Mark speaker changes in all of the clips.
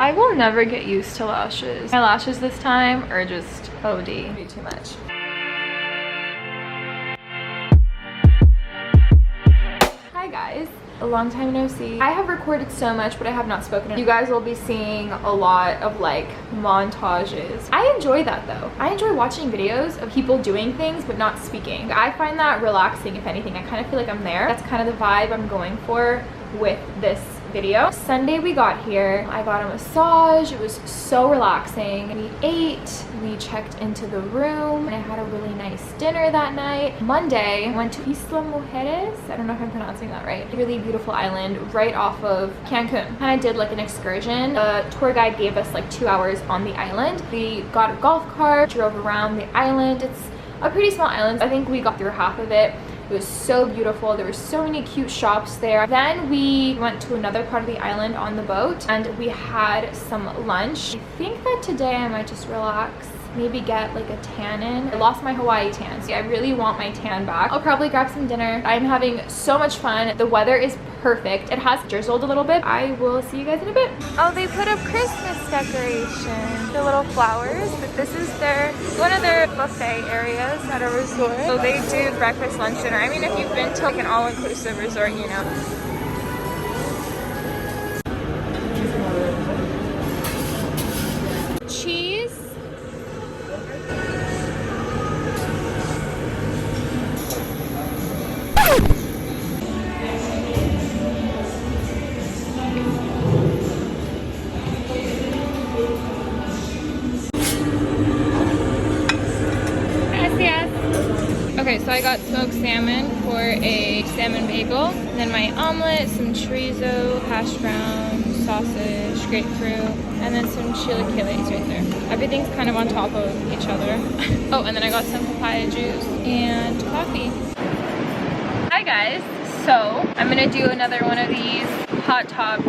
Speaker 1: I will never get used to lashes. My lashes this time are just OD. Way too much. Hi guys. A long time no see. I have recorded so much, but I have not spoken. You guys will be seeing a lot of like montages. I enjoy that though. I enjoy watching videos of people doing things but not speaking. I find that relaxing. If anything, I kind of feel like I'm there. That's kind of the vibe I'm going for with this video. Sunday we got here. I got a massage. It was so relaxing. We ate, we checked into the room, and I had a really nice dinner that night. Monday, I went to Isla Mujeres. I don't know if I'm pronouncing that right. A really beautiful island right off of Cancun. And I did like an excursion. The tour guide gave us like 2 hours on the island. We got a golf cart, drove around the island. It's a pretty small island. I think we got through half of it. It was so beautiful. There were so many cute shops there. Then we went to another part of the island on the boat and we had some lunch. I think that today I might just relax, maybe get like a tan in. I lost my Hawaii tan, so I really want my tan back. I'll probably grab some dinner. I'm having so much fun. The weather is perfect. It has drizzled a little bit. I will see you guys in a bit. Oh, they put up Christmas decorations, the little flowers, but this is one of their buffet areas at a resort. So they do breakfast, lunch, dinner. I mean, if you've been to like an all-inclusive resort, you know. Cheese. Okay, so I got smoked salmon for a salmon bagel, and then my omelet, some chorizo, hash brown, sausage, grapefruit, and then some chilaquiles right there. Everything's kind of on top of each other. Oh, and then I got some papaya juice and coffee. Hi guys, so I'm gonna do another one of these hot tub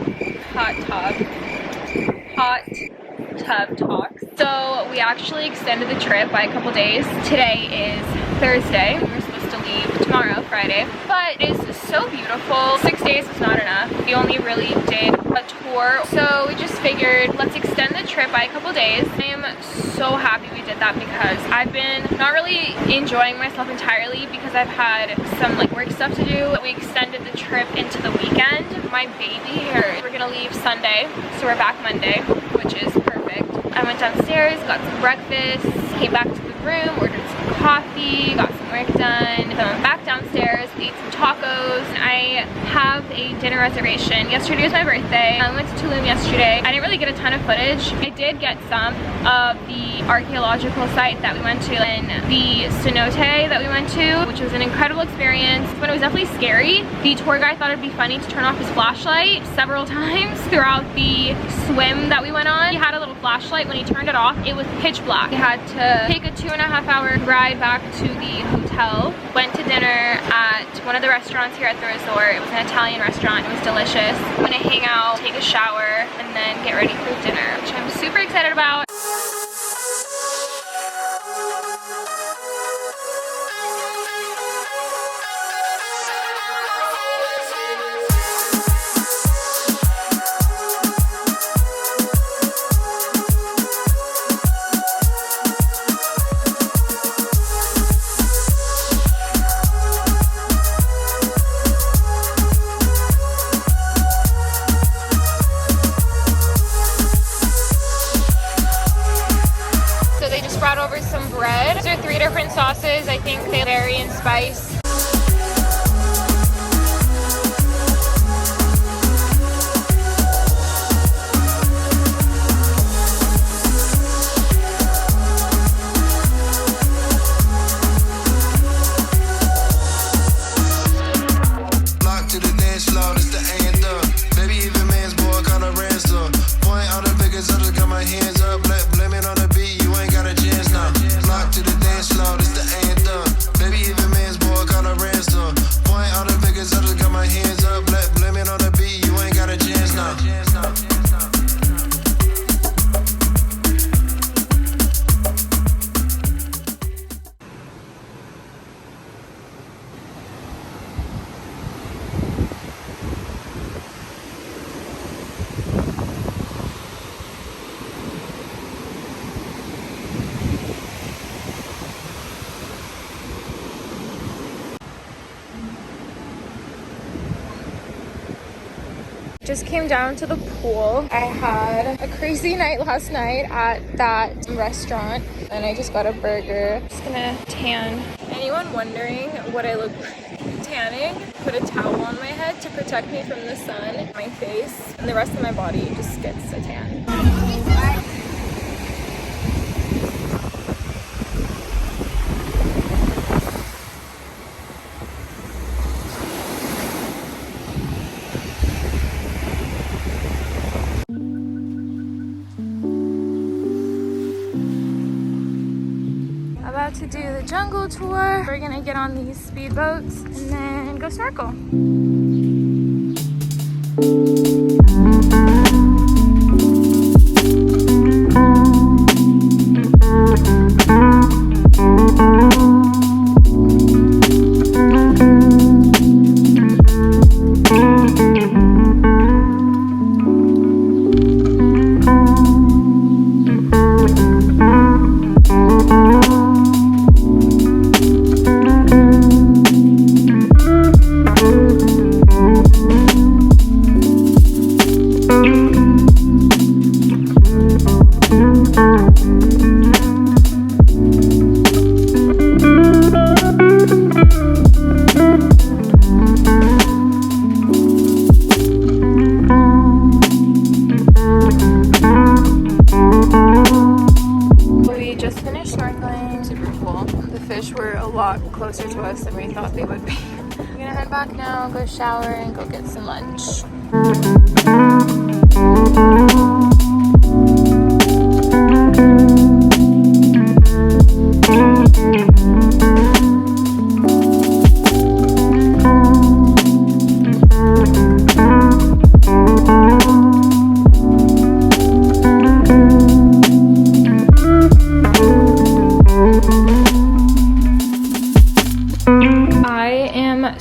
Speaker 1: talks. So we actually extended the trip by a couple days. Today is Thursday. We're supposed to leave tomorrow, Friday, but it is so beautiful. 6 days was not enough. We only really did a tour, so we just figured let's extend the trip by a couple days. I am so happy we did that because I've been not really enjoying myself entirely because I've had some like work stuff to do. We extended the trip into the weekend. My baby here, we're gonna leave Sunday, so we're back Monday, which is perfect. I went downstairs, got some breakfast, came back to the room, ordered some coffee, got some work done. Then I went back downstairs, ate some tacos. I have a dinner reservation. Yesterday was my birthday. I went to Tulum yesterday. I didn't really get a ton of footage. I did get some of the archaeological site that we went to and the cenote that we went to, which was an incredible experience, but it was definitely scary. The tour guide thought it'd be funny to turn off his flashlight several times throughout the swim that we went on. He had a little flashlight. When he turned it off, it was pitch black. We had to take a 2.5 hour ride back to the hotel. Went to dinner at one of the restaurants here at the resort. It was an Italian restaurant. It was delicious. I'm gonna hang out, take a shower, and then get ready for dinner, which I'm super excited about. Brought over some bread. These are 3 different sauces. I think they vary in spice.
Speaker 2: Lock to the dance floor, this the anthem. Baby, even man's boy call a ransom. Point out the biggest, I just got my hands up. Blame it on the beat, you ain't got a chance now. Lock to the dance floor, this the anthem. Baby, even man's boy
Speaker 1: Just came down to the pool. I had a crazy night last night at that restaurant and I just got a burger. Just gonna tan. Anyone wondering what I look like tanning? Put a towel on my head to protect me from the sun. My face and the rest of my body just gets a tan. About to do the jungle tour. We're gonna get on these speedboats and then go snorkel. Closer to us than we thought they would be. We're gonna head back now, go shower, and go get some lunch.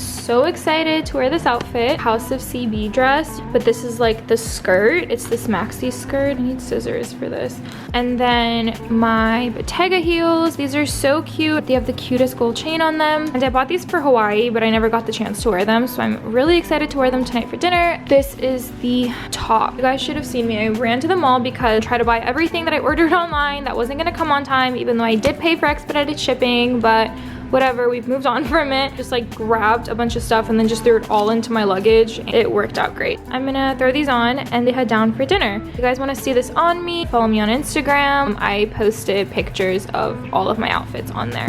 Speaker 1: So excited to wear this outfit, House of CB dress, but this is like the skirt. It's this maxi skirt. I need scissors for this. And then my Bottega heels. These are so cute. They have the cutest gold chain on them. And I bought these for Hawaii, but I never got the chance to wear them. So I'm really excited to wear them tonight for dinner. This is the top. You guys should have seen me. I ran to the mall because I tried to buy everything that I ordered online that wasn't gonna come on time, even though I did pay for expedited shipping, but whatever, we've moved on from it. Just like grabbed a bunch of stuff and then just threw it all into my luggage. It worked out great. I'm gonna throw these on and then head down for dinner. If you guys wanna see this on me, follow me on Instagram. I posted pictures of all of my outfits on there.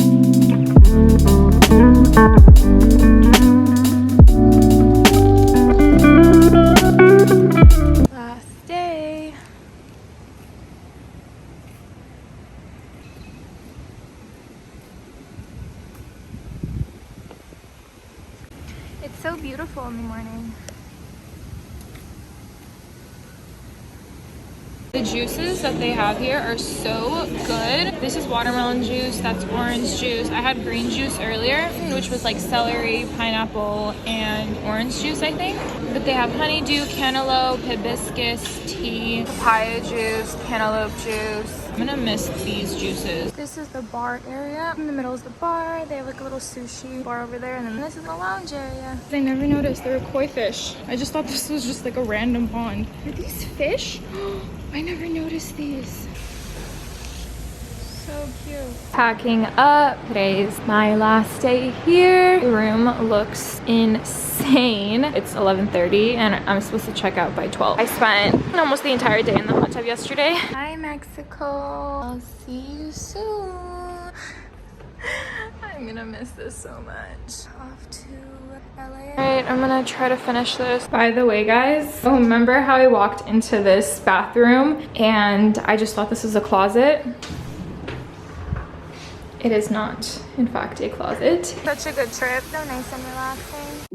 Speaker 1: Last day. It's so beautiful in the morning. The juices that they have here are so good. This is watermelon juice, that's orange juice. I had green juice earlier, which was like celery, pineapple, and orange juice, I think. But they have honeydew, cantaloupe, hibiscus tea, papaya juice, cantaloupe juice. I'm gonna miss these juices. This is the bar area. In the middle is the bar. They have like a little sushi bar over there, and then this is the lounge area. I never noticed there were koi fish. I just thought this was just like a random pond. Are these fish? I never noticed these. So cute. Packing up. Today's my last day here. The room looks insane. It's 11:30 and I'm supposed to check out by 12. I spent almost the entire day in the hot tub yesterday. Hi, Mexico. I'll see you soon. I'm gonna miss this so much. Off to LA. Alright, I'm gonna try to finish this. By the way, guys, remember how I walked into this bathroom and I just thought this was a closet? It is not, in fact, a closet. Such a good trip. So nice and relaxing.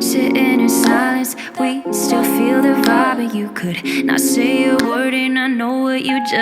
Speaker 3: Sitting in silence, we still feel the vibe, and you could not say a word, and I know what you just